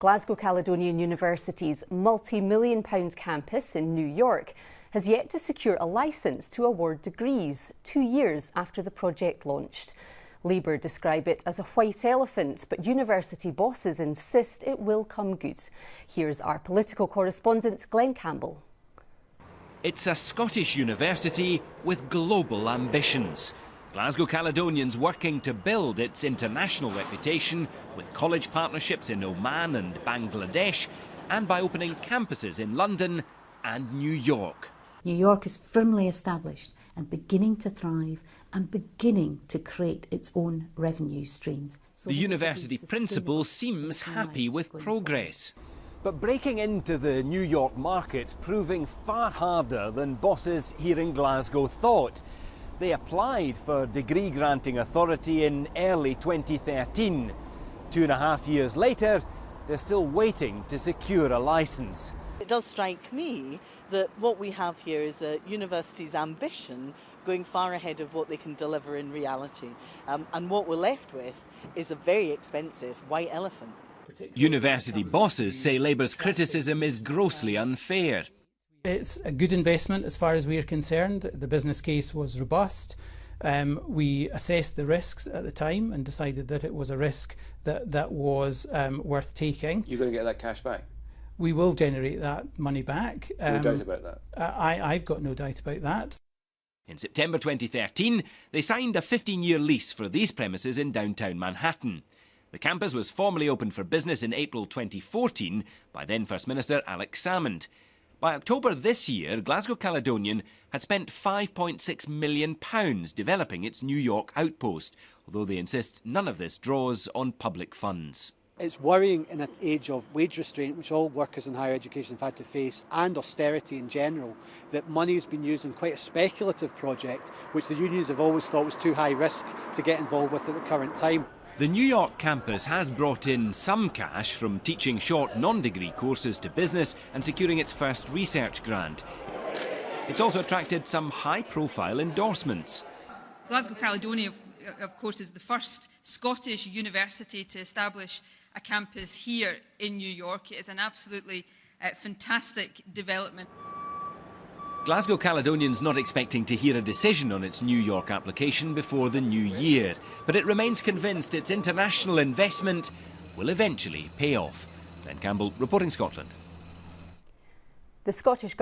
Glasgow Caledonian University's multi-million-pound campus in New York has yet to secure a licence to award degrees 2 years after the project launched. Labour describe it as a white elephant, but university bosses insist it will come good. Here's our political correspondent Glenn Campbell. It's a Scottish university with global ambitions. Glasgow Caledonians working to build its international reputation with college partnerships in Oman and Bangladesh, and by opening campuses in London and New York. New York is firmly established and beginning to thrive and beginning to create its own revenue streams. The university principal seems happy with progress. But breaking into the New York market proving far harder than bosses here in Glasgow thought. They applied for degree granting authority in early 2013. 2.5 years later, they're still waiting to secure a licence. It does strike me that what we have here is a university's ambition going far ahead of what they can deliver in reality. And what we're left with is a very expensive white elephant. University bosses say Labour's criticism is grossly unfair. It's a good investment as far as we are concerned. The business case was robust. We assessed the risks at the time and decided that it was a risk that was worth taking. You're going to get that cash back? We will generate that money back. No doubt about that? I've got no doubt about that. In September 2013, they signed a 15-year lease for these premises in downtown Manhattan. The campus was formally opened for business in April 2014 by then First Minister Alex Salmond. By October this year, Glasgow Caledonian had spent £5.6 million developing its New York outpost, although they insist none of this draws on public funds. It's worrying in an age of wage restraint, which all workers in higher education have had to face, and austerity in general, that money has been used on quite a speculative project, which the unions have always thought was too high risk to get involved with at the current time. The New York campus has brought in some cash from teaching short non-degree courses to business and securing its first research grant. It's also attracted some high-profile endorsements. Glasgow Caledonia, of course, is the first Scottish university to establish a campus here in New York. It is an absolutely fantastic development. Glasgow Caledonian's not expecting to hear a decision on its New York application before the new year, but it remains convinced its international investment will eventually pay off. Glenn Campbell, reporting Scotland. The Scottish